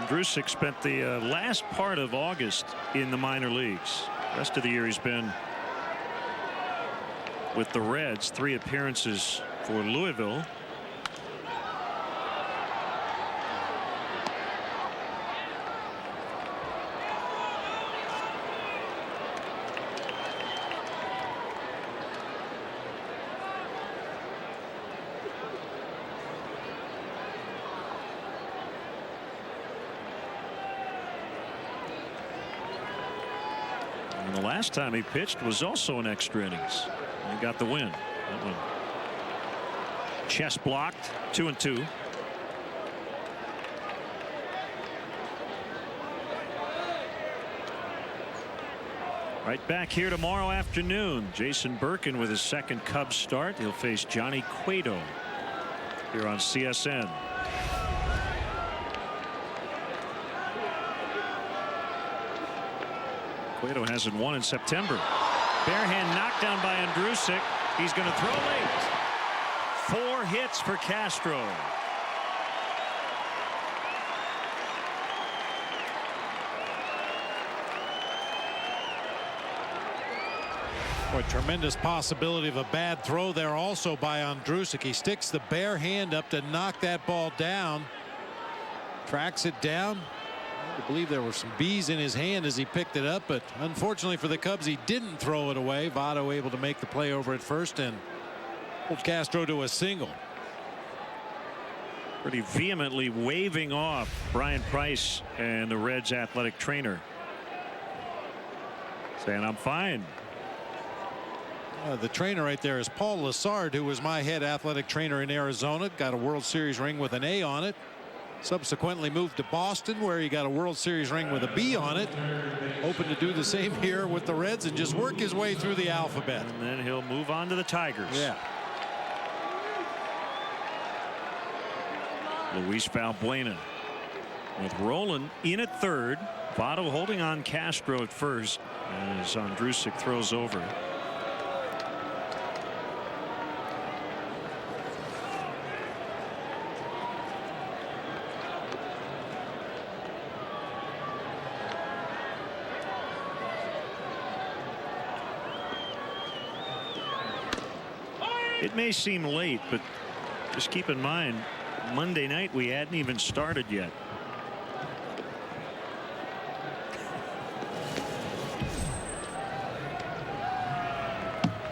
Andrusik spent the last part of August in the minor leagues. Rest of the year he's been with the Reds. 3 appearances for Louisville. And the last time he pitched was also in extra innings. He got the win. That one. Chest blocked. 2-2. Right back here tomorrow afternoon. Jason Birkin with his second Cubs start. He'll face Johnny Cueto here on CSN. Cueto hasn't won in September. Barehand knocked down by Andrusik. He's going to throw late. 4 hits for Castro. Boy, tremendous possibility of a bad throw there also by Andrusik. He sticks the bare hand up to knock that ball down. Tracks it down. I believe there were some bees in his hand as he picked it up, but unfortunately for the Cubs, he didn't throw it away. Votto able to make the play over at first and hold Castro to a single. Pretty vehemently waving off Brian Price and the Reds athletic trainer, saying, "I'm fine." The trainer right there is Paul Lassard, who was my head athletic trainer in Arizona. Got a World Series ring with an A on it. Subsequently moved to Boston, where he got a World Series ring with a B on it. Hoping to do the same here with the Reds and just work his way through the alphabet. And then he'll move on to the Tigers. Yeah. Luis Valbuena with Roland in at third. Votto holding on Castro at first as Andrusik throws over. It may seem late, but just keep in mind, Monday night we hadn't even started yet.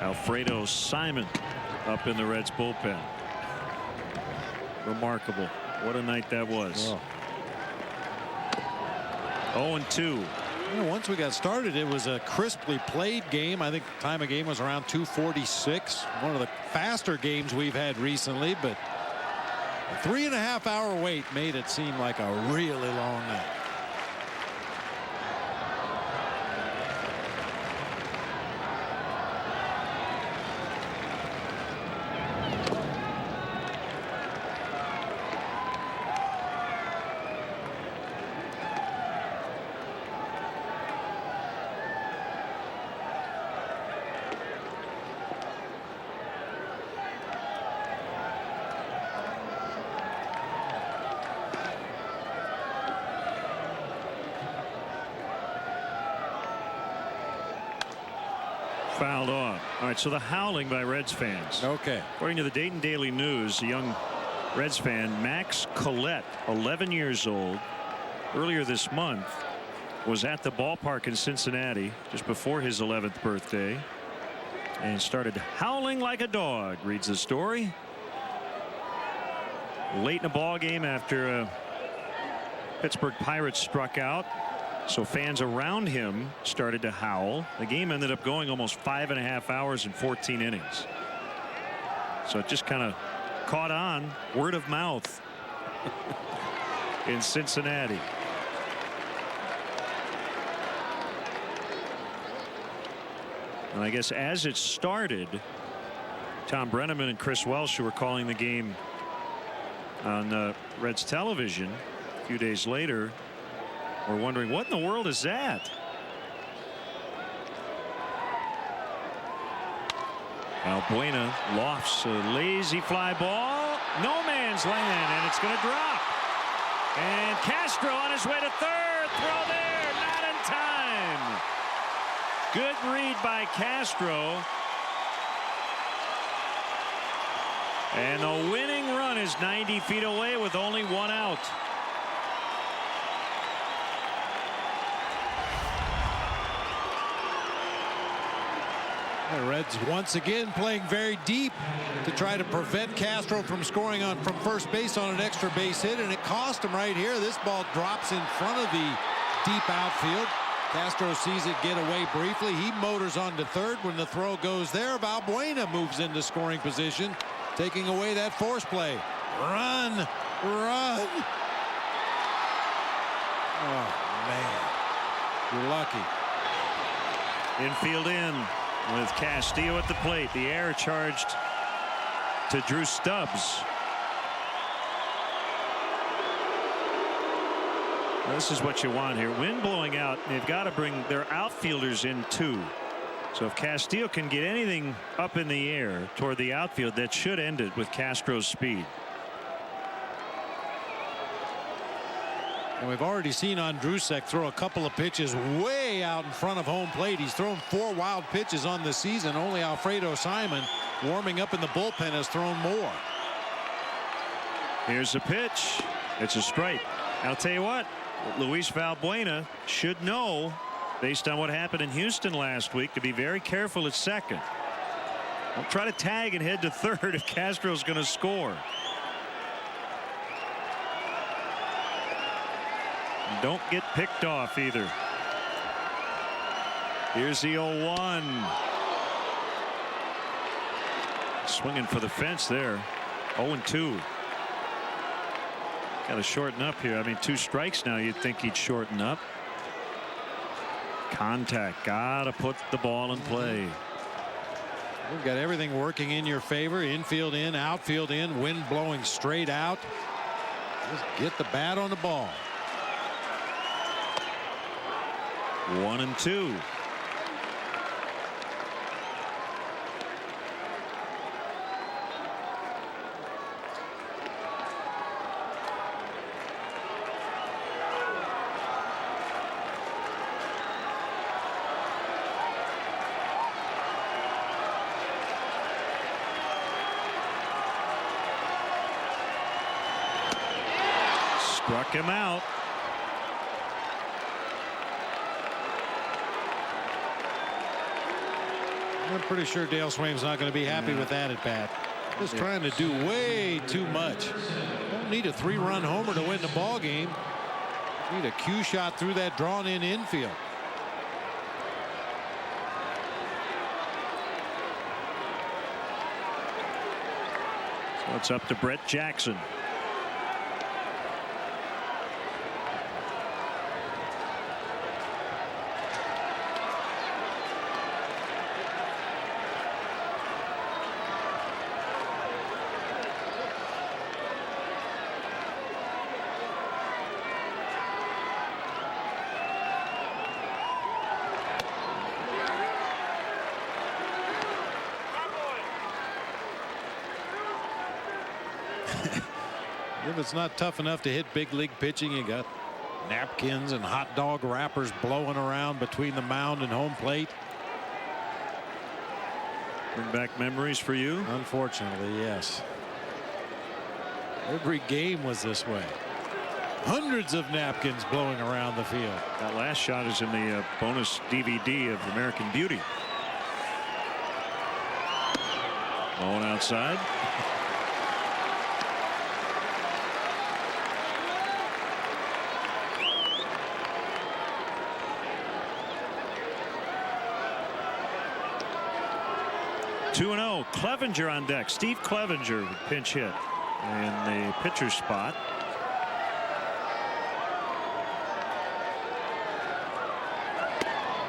Alfredo Simon up in the Reds bullpen. Remarkable. What a night that was. Oh. 0-2. You know, once we got started, it was a crisply played game. I think the time of game was around 2:46. One of the faster games we've had recently, but a 3.5-hour wait made it seem like a really long night. Fouled off. All right, so the howling by Reds fans. Okay. According to the Dayton Daily News, a young Reds fan, Max Collette, 11 years old, earlier this month was at the ballpark in Cincinnati just before his 11th birthday and started howling like a dog, reads the story. Late in a ball game after Pittsburgh Pirates struck out. So fans around him started to howl. The game ended up going almost 5.5 hours and 14 innings. So it just kind of caught on, word of mouth in Cincinnati. And I guess as it started, Tom Brenneman and Chris Welsh, who were calling the game on Reds television a few days later, we're wondering, what in the world is that? Valbuena lofts a lazy fly ball. No man's land, and it's going to drop. And Castro on his way to third. Throw there. Not in time. Good read by Castro. And the winning run is 90 feet away with only one out. The Reds once again playing very deep to try to prevent Castro from scoring from first base on an extra base hit, and it cost him right here. This ball drops in front of the deep outfield. Castro sees it get away briefly. He motors on to third. When the throw goes there, Valbuena moves into scoring position, taking away that force play. Run, run. Oh, man. You're lucky. Infield in with Castillo at the plate. The error charged to Drew Stubbs. This is what you want here. Wind blowing out. They've got to bring their outfielders in too. So if Castillo can get anything up in the air toward the outfield, that should end it with Castro's speed. And we've already seen Andrusek throw a couple of pitches way out in front of home plate. He's thrown 4 wild pitches on the season. Only Alfredo Simon, warming up in the bullpen, has thrown more. Here's a pitch. It's a strike. I'll tell you what, Luis Valbuena should know, based on what happened in Houston last week, to be very careful at second. Don't try to tag and head to third if Castro's going to score. Don't get picked off either. Here's the 0-1. Swinging for the fence there. 0-2. Got to shorten up here. I mean, 2 strikes now. You'd think he'd shorten up. Contact. Got to put the ball in play. We've got everything working in your favor. Infield in, outfield in, wind blowing straight out. Just get the bat on the ball. 1-2. Struck him out. I'm pretty sure Dale Swaim's not going to be happy with that at bat. Just trying to do way too much. Don't need a 3-run homer to win the ball game. Need a cue shot through that drawn in infield. So it's up to Brett Jackson. If it's not tough enough to hit big league pitching, you got napkins and hot dog wrappers blowing around between the mound and home plate. Bring back memories for you? Unfortunately, yes. Every game was this way. Hundreds of napkins blowing around the field. That last shot is in the bonus DVD of American Beauty. Going outside. Clevenger on deck. Steve Clevenger would pinch hit in the pitcher's spot.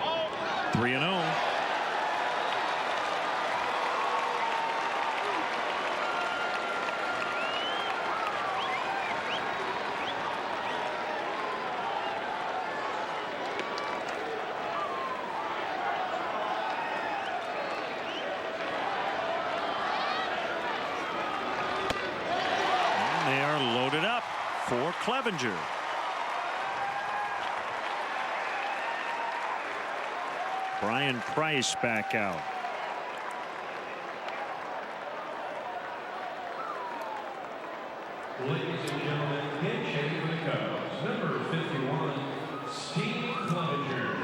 Oh. 3-0. for Clevenger. Brian Price back out. Ladies and gentlemen, pitch hitting for the Cubs, number 51, Steve Clevenger.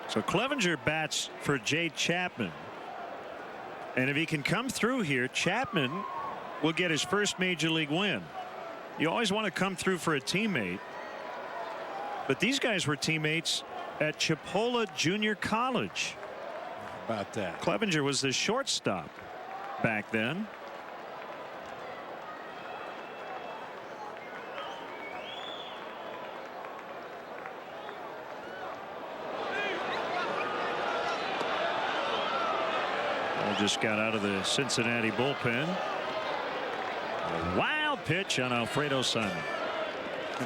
So Clevenger bats for Jay Chapman. And if he can come through here, Chapman will get his first major league win. You always want to come through for a teammate. But these guys were teammates at Chipola Junior College. How about that? Clevenger was the shortstop back then. Just got out of the Cincinnati bullpen. A wild pitch on Alfredo Simon.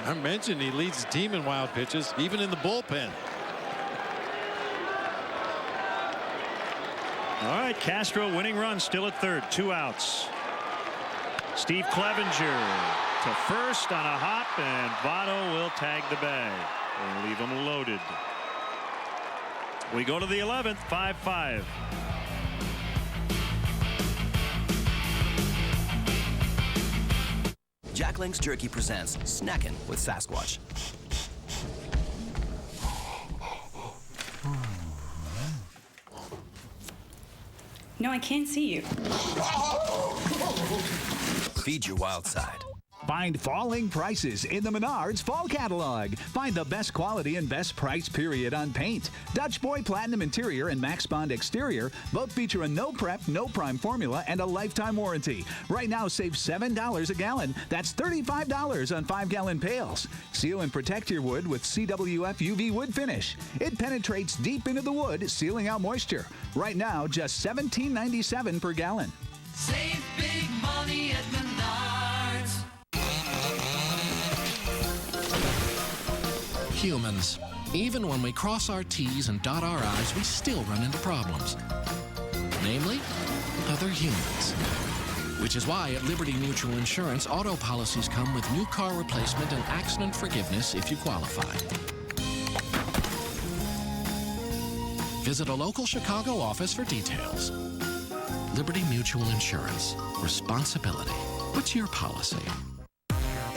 I mentioned he leads the team in wild pitches, even in the bullpen. All right, Castro winning run, still at third, 2 outs. Steve Clevenger to first on a hop, and Votto will tag the bag and leave him loaded. We go to the 11th, 5-5. Jack Link's Jerky presents Snackin' with Sasquatch. No, I can't see you. Feed your wild side. Find falling prices in the Menards Fall Catalog. Find the best quality and best price period on paint. Dutch Boy Platinum Interior and Max Bond Exterior both feature a no prep, no prime formula and a lifetime warranty. Right now, save $7 a gallon. That's $35 on 5-gallon pails. Seal and protect your wood with CWF UV wood finish. It penetrates deep into the wood, sealing out moisture. Right now, just $17.97 per gallon. Save big money at Menards. Humans. Even when we cross our T's and dot our I's, we still run into problems. Namely, other humans. Which is why at Liberty Mutual Insurance, auto policies come with new car replacement and accident forgiveness if you qualify. Visit a local Chicago office for details. Liberty Mutual Insurance. Responsibility. What's your policy?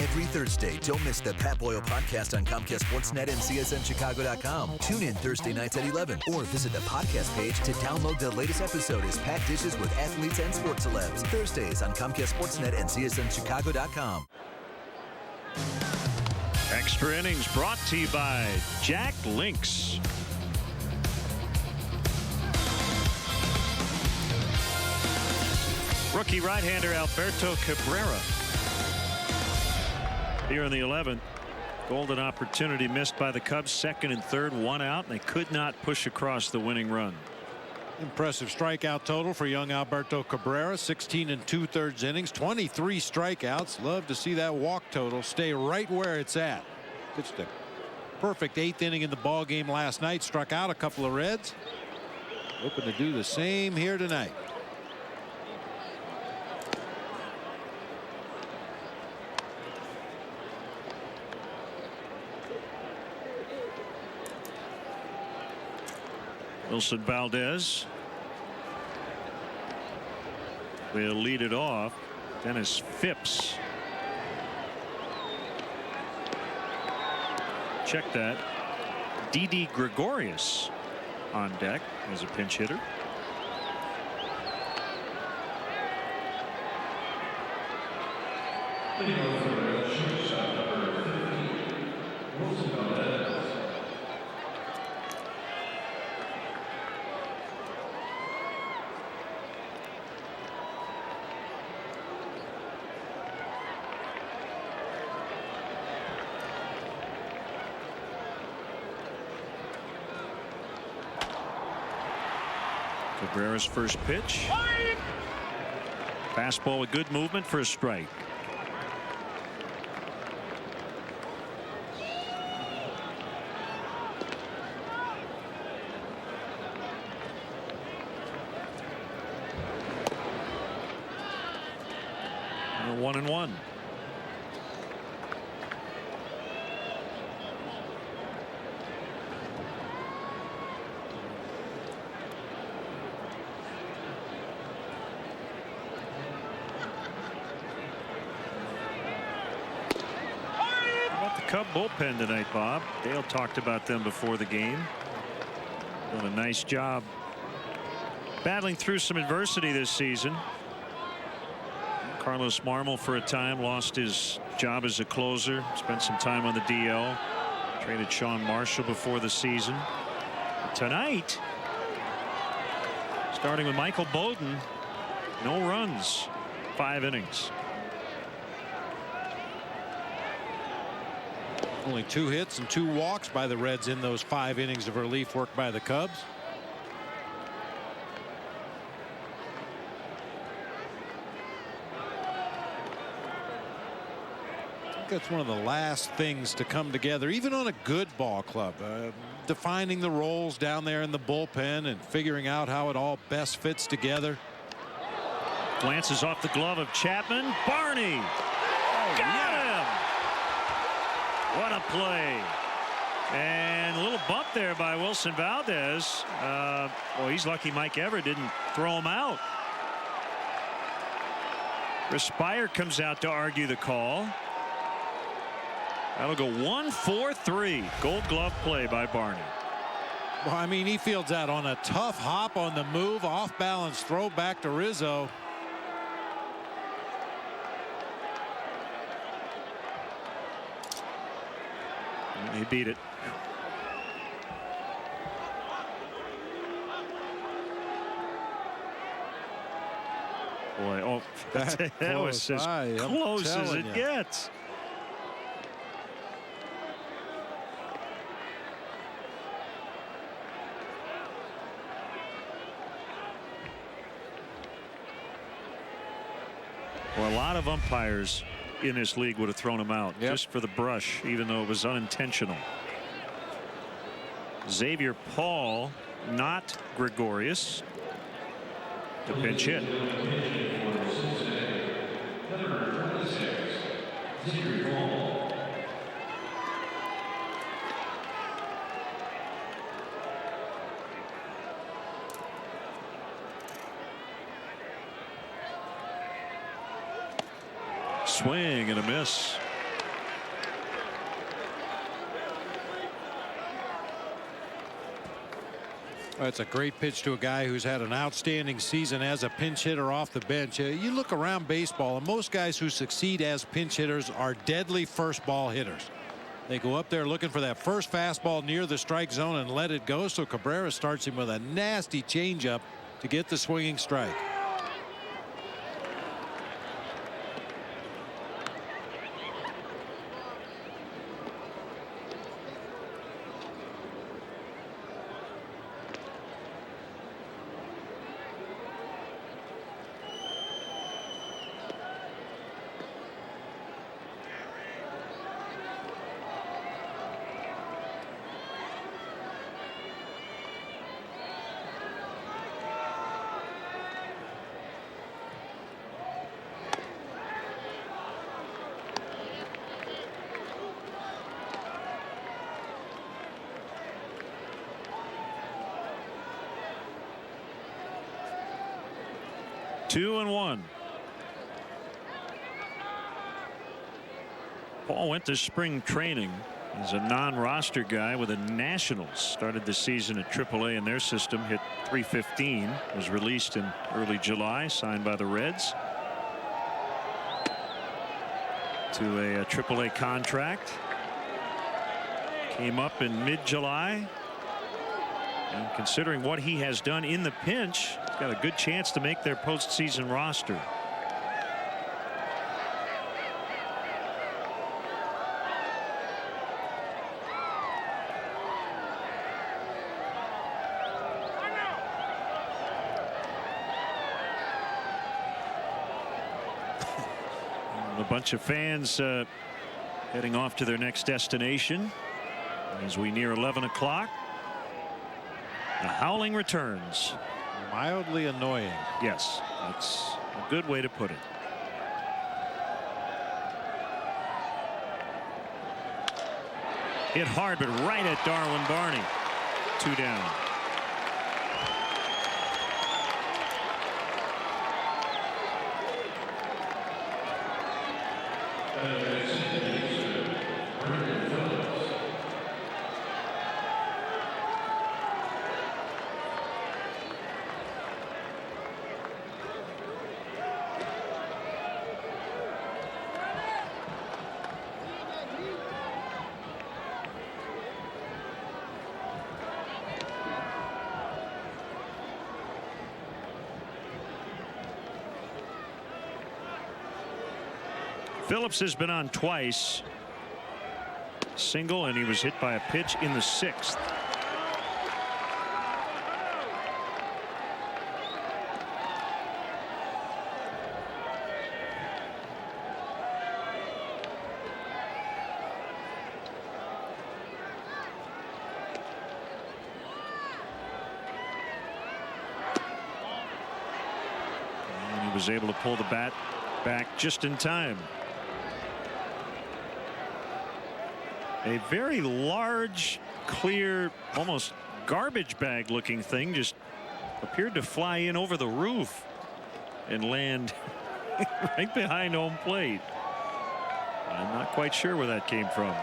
Every Thursday, don't miss the Pat Boyle podcast on Comcast Sportsnet and CSNChicago.com. Tune in Thursday nights at 11 or visit the podcast page to download the latest episode as Pat dishes with athletes and sports celebs. Thursdays on Comcast Sportsnet and CSNChicago.com. Extra innings brought to you by Jack Links. Rookie right-hander Alberto Cabrera. Here in the 11th, golden opportunity missed by the Cubs. Second and third, 1 out, and they could not push across the winning run. Impressive strikeout total for young Alberto Cabrera. 16 2/3 innings, 23 strikeouts. Love to see that walk total stay right where it's at. Pitched a perfect 8th inning in the ball game last night. Struck out a couple of Reds. Hoping to do the same here tonight. Wilson Valdez will lead it off. Dennis Phipps. Check that. Didi Gregorius on deck as a pinch hitter. Wilson Valdez. Cabrera's first pitch. Fastball with good movement for a strike. 1-1. Cub bullpen tonight, Bob. Dale talked about them before the game. Doing a nice job battling through some adversity this season. Carlos Marmol for a time lost his job as a closer. Spent some time on the DL. Traded Sean Marshall before the season. But tonight, starting with Michael Bowden, no runs, 5 innings. Only 2 hits and 2 walks by the Reds in those 5 innings of relief work by the Cubs. I think that's one of the last things to come together, even on a good ball club. Defining the roles down there in the bullpen and figuring out how it all best fits together. Glances off the glove of Chapman. Barney. Got him. What a play. And a little bump there by Wilson Valdez. Well, he's lucky Mike Everett didn't throw him out. Respire comes out to argue the call. That'll go 1-4-3. Gold Glove play by Barney. Well, I mean, he fields out on a tough hop on the move, off balance throw back to Rizzo. He beat it. Boy, oh, that was as close as it gets. Well, a lot of umpires in this league would have thrown him out just for the brush, even though it was unintentional. Xavier Paul, not Gregorius, to pinch hit. Swing and a miss. That's a great pitch to a guy who's had an outstanding season as a pinch hitter off the bench. You look around baseball, and most guys who succeed as pinch hitters are deadly first ball hitters. They go up there looking for that first fastball near the strike zone and let it go. So Cabrera starts him with a nasty changeup to get the swinging strike. Two and one. Paul went to spring training as a non-roster guy with the Nationals. Started the season at AAA in their system. Hit .315. Was released in early July. Signed by the Reds to a AAA contract. Came up in mid-July. And considering what he has done in the pinch, he's got a good chance to make their postseason roster. A bunch of fans heading off to their next destination as we near 11 o'clock. The howling returns. Mildly annoying. Yes, that's a good way to put it. Hit hard, but right at Darwin Barney. 2 down. Phillips has been on twice. Single, and he was hit by a pitch in the 6th. And he was able to pull the bat back just in time. A very large, clear, almost garbage bag looking thing just appeared to fly in over the roof and land right behind home plate. I'm not quite sure where that came from.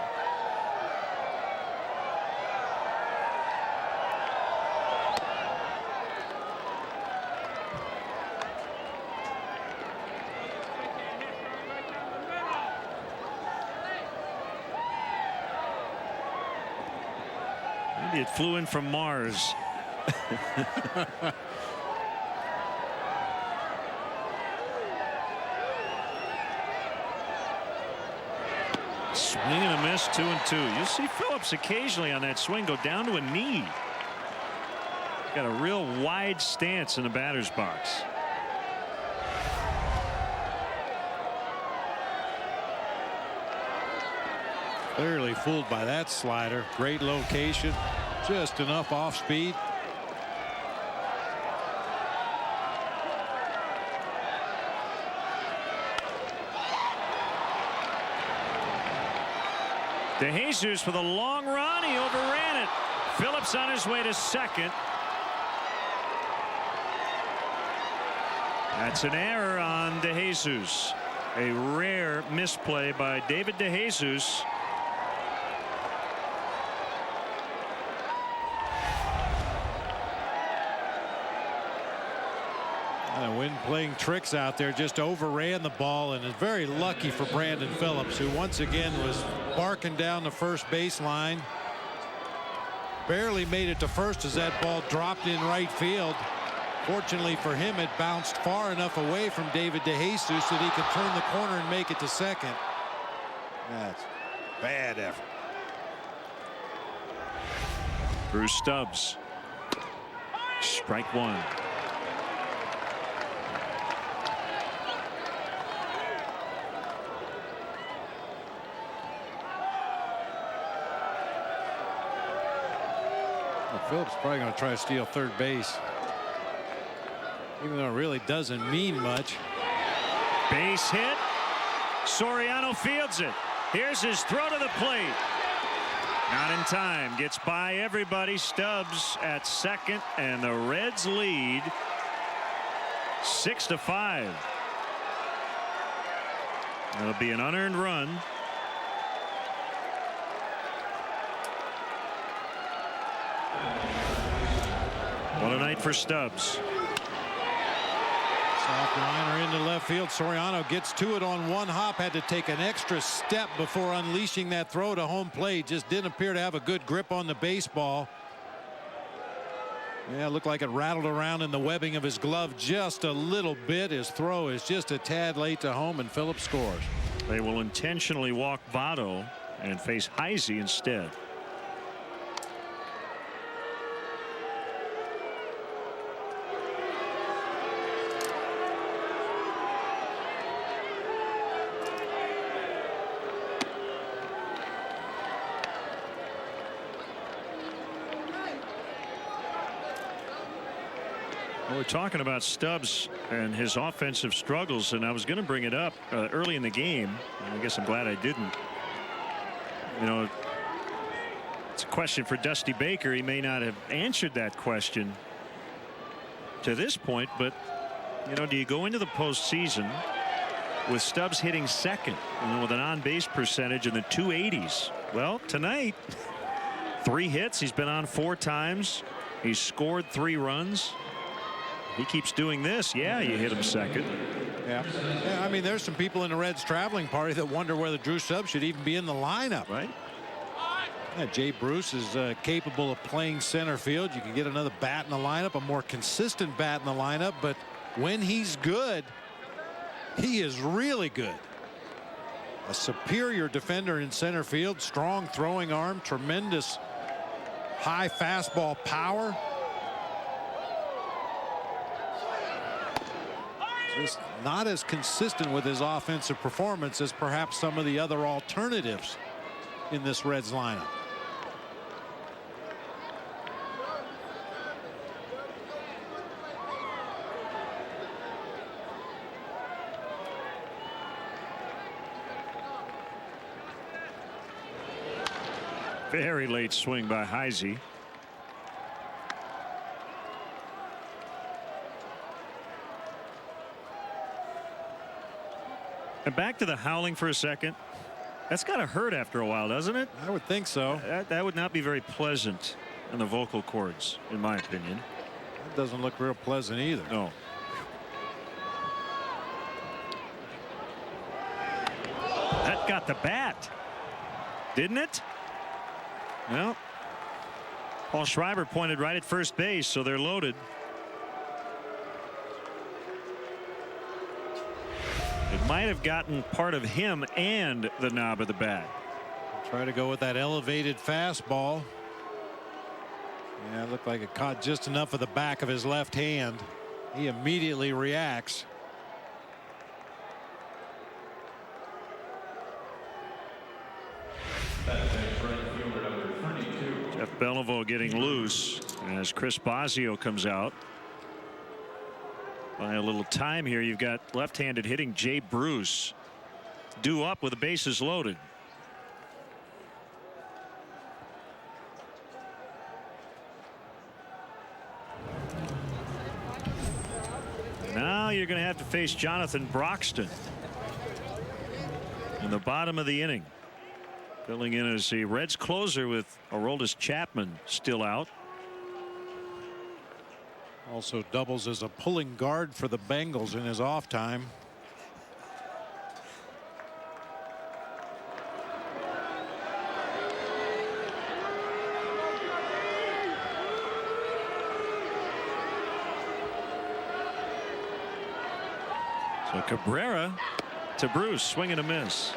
It flew in from Mars. Swing and a miss, 2-2. You see Phillips occasionally on that swing go down to a knee. Got a real wide stance in the batter's box. Clearly fooled by that slider. Great location. Just enough off speed. DeJesus with a long run. He overran it. Phillips on his way to second. That's an error on DeJesus. A rare misplay by David DeJesus. When playing tricks out there, just overran the ball, and is very lucky for Brandon Phillips, who once again was barking down the first baseline. Barely made it to first as that ball dropped in right field. Fortunately for him, it bounced far enough away from David DeJesus that he could turn the corner and make it to second. That's bad effort. Bruce Stubbs. Strike 1. Phillips probably going to try to steal third base, even though it really doesn't mean much. Base hit. Soriano fields it. Here's his throw to the plate. Not in time. Gets by everybody. Stubbs at second, and the Reds lead 6-5. That'll be an unearned run. What a night for Stubbs. Soft liner into left field. Soriano gets to it on one hop. Had to take an extra step before unleashing that throw to home plate. Just didn't appear to have a good grip on the baseball. Yeah, it looked like it rattled around in the webbing of his glove just a little bit. His throw is just a tad late to home, and Phillips scores. They will intentionally walk Votto and face Heisey instead. We're talking about Stubbs and his offensive struggles, and I was going to bring it up early in the game. I guess I'm glad I didn't. You know, question for Dusty Baker. He may not have answered that question to this point, but you know, do you go into the postseason with Stubbs hitting second and with an on-base percentage in the 280s? Well, tonight, 3 hits. He's been on 4 times. He's scored 3 runs. He keeps doing this. Yeah, you hit him second. Yeah. I mean, there's some people in the Reds traveling party that wonder whether Drew Stubbs should even be in the lineup. Right. Yeah, Jay Bruce is capable of playing center field. You can get another bat in the lineup, a more consistent bat in the lineup, but when he's good, he is really good. A superior defender in center field, strong throwing arm, tremendous high fastball power. Just not as consistent with his offensive performance as perhaps some of the other alternatives in this Reds lineup. Very late swing by Heisey. And back to the howling for a second. That's got to hurt after a while, doesn't it? I would think so. That would not be very pleasant in the vocal cords, in my opinion. It doesn't look real pleasant either. No. That got the bat, didn't it? Well, Paul Schreiber pointed right at first base, so they're loaded. It might have gotten part of him and the knob of the bat. Try to go with that elevated fastball. Yeah, it looked like it caught just enough of the back of his left hand. He immediately reacts. Jeff Belleville getting loose as Chris Bosio comes out. By a little time here, you've got left-handed hitting Jay Bruce due up with the bases loaded. Now you're going to have to face Jonathan Broxton in the bottom of the inning. Filling in as the Reds closer with Aroldis Chapman still out. Also doubles as a pulling guard for the Bengals in his off time. So Cabrera to Bruce, swing and a miss.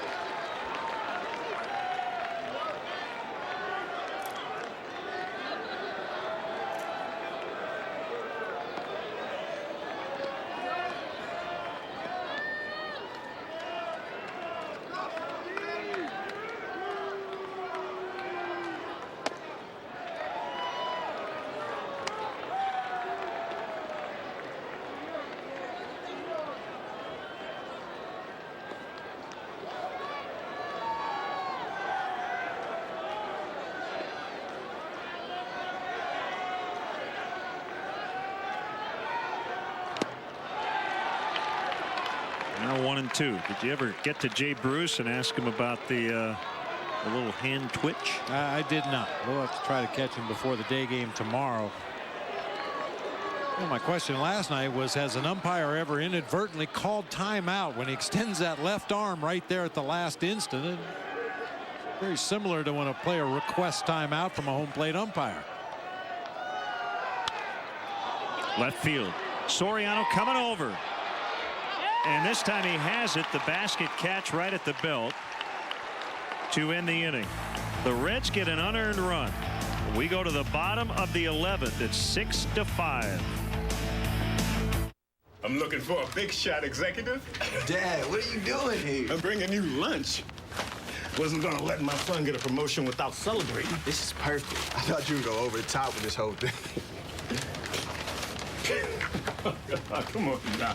Now 1-2. Did you ever get to Jay Bruce and ask him about the little hand twitch? I did not. We'll have to try to catch him before the day game tomorrow. Well, my question last night was, has an umpire ever inadvertently called timeout when he extends that left arm right there at the last instant? And very similar to when a player requests timeout from a home plate umpire. Left field. Soriano coming over. And this time he has it. The basket catch right at the belt to end the inning. The Reds get an unearned run. We go to the bottom of the 11th. It's 6-5. I'm looking for a big shot executive. Dad, what are you doing here? I'm bringing you lunch. Wasn't gonna let my son get a promotion without celebrating. This is perfect. I thought you would go over the top with this whole thing. Come on now.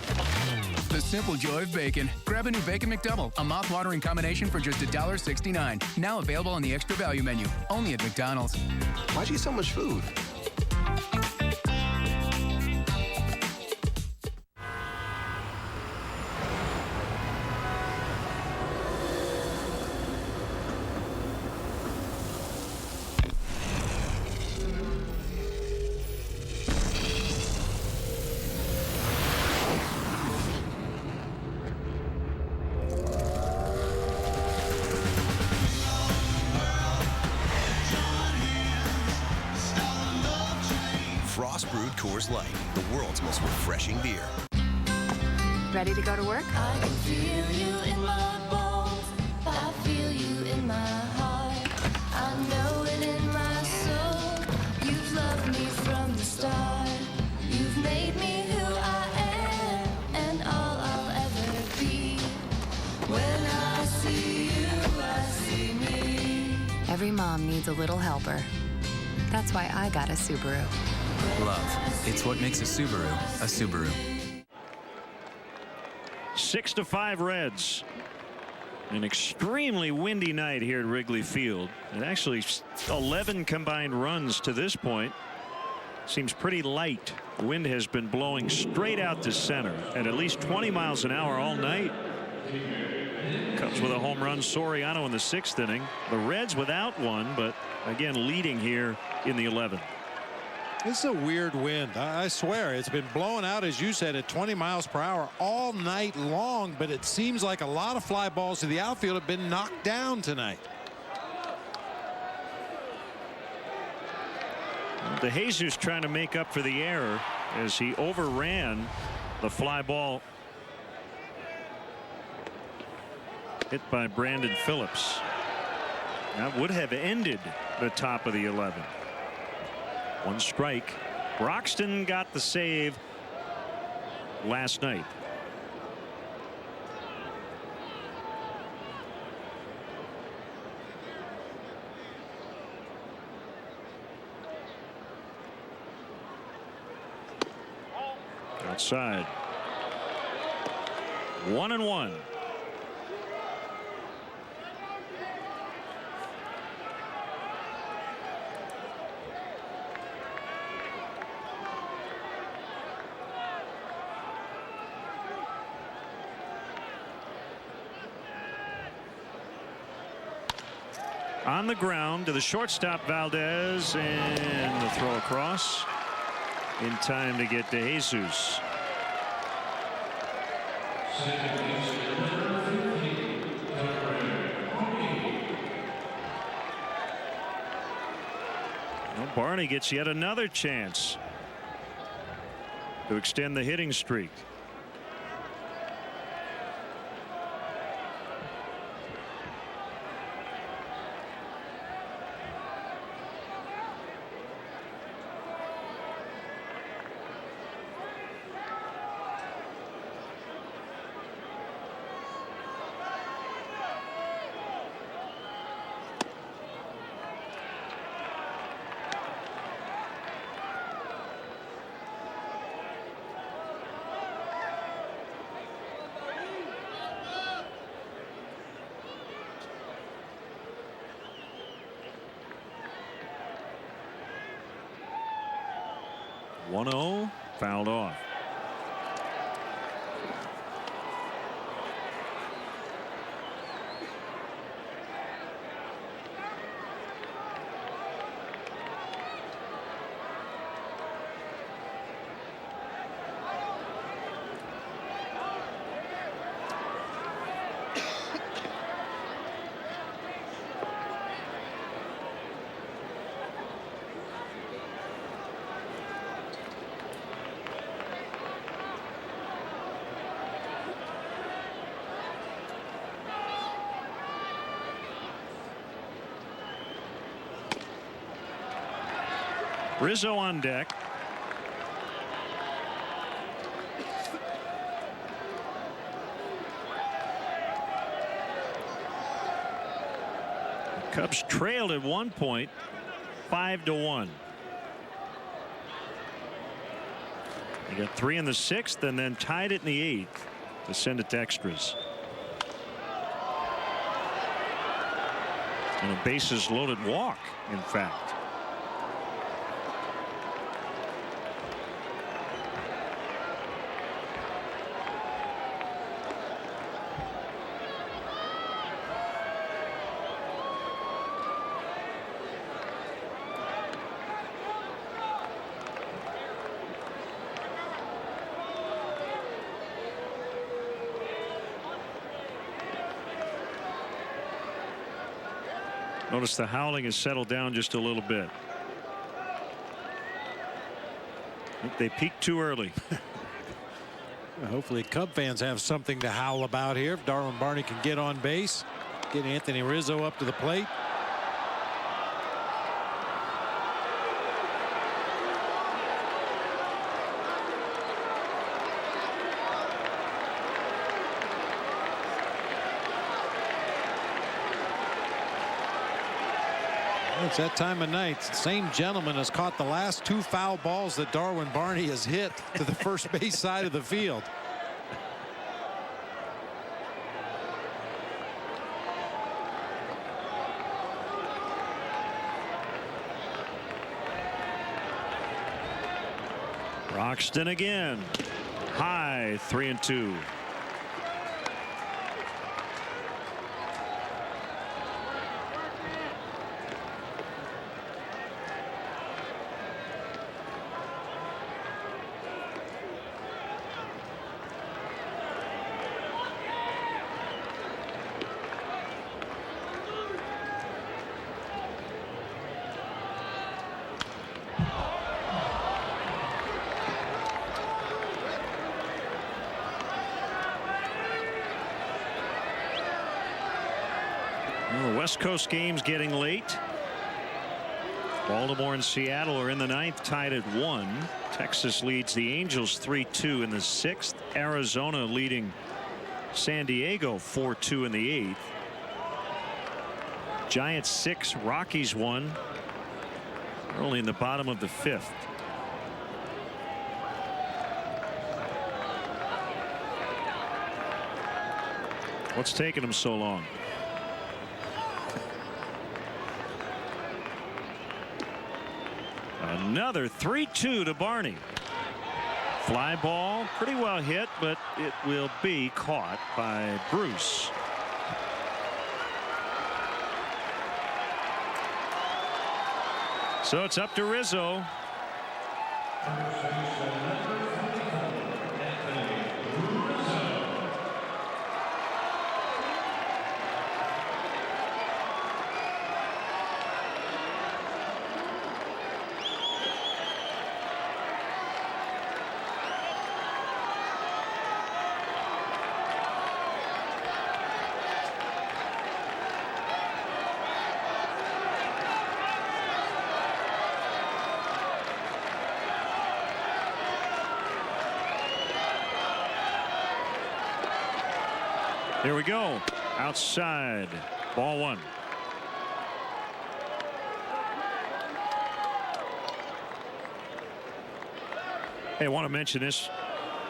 The simple joy of bacon. Grab a new Bacon McDouble, a mouth-watering combination for just $1.69. Now available on the extra value menu, only at McDonald's. Why'd you get so much food? Frost-brewed Coors Light, the world's most refreshing beer. Ready to go to work? I can feel you in my bones. I feel you in my heart. I know it in my soul. You've loved me from the start. You've made me who I am and all I'll ever be. When I see you, I see me. Every mom needs a little helper. That's why I got a Subaru. Love. It's what makes a Subaru a Subaru. 6-5 Reds. An extremely windy night here at Wrigley Field. And actually 11 combined runs to this point. Seems pretty light. The wind has been blowing straight out to center at least 20 miles an hour all night. Cubs with a home run, Soriano in the 6th inning. The Reds without one, but again leading here in the 11th. This is a weird wind. I swear it's been blowing out, as you said, at 20 miles per hour all night long, but it seems like a lot of fly balls to the outfield have been knocked down tonight. DeJesus trying to make up for the error as he overran the fly ball hit by Brandon Phillips. That would have ended the top of the 11th. One strike. Broxton got the save last night. Outside. 1-1. On the ground to the shortstop Valdez, and the throw across in time to get to Jesus. Well, Barney gets yet another chance to extend the hitting streak. Fouled off. Rizzo on deck. Cubs trailed at one point 5-1. They got 3 in the 6th and then tied it in the 8th to send it to extras. And a bases loaded walk, in fact. Notice the howling has settled down just a little bit. They peaked too early. Hopefully Cub fans have something to howl about here. If Darwin Barney can get on base, get Anthony Rizzo up to the plate. It's that time of night. The same gentleman has caught the last 2 foul balls that Darwin Barney has hit to the first base side of the field. Roxton again. High, 3-2. Well, the West Coast games getting late. Baltimore and Seattle are in the 9th, tied at 1. Texas leads the Angels 3-2 in the 6th. Arizona leading San Diego 4-2 in the 8th. Giants 6, Rockies 1. Only in the bottom of the 5th. What's taking them so long? Another 3-2 to Barney. Fly ball, pretty well hit, but it will be caught by Bruce. So it's up to Rizzo. Here we go. Outside. Ball 1. Hey, I want to mention this,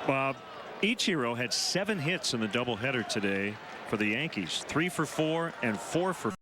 Bob. Ichiro had 7 hits in the doubleheader today for the Yankees. 3 for 4 and 4 for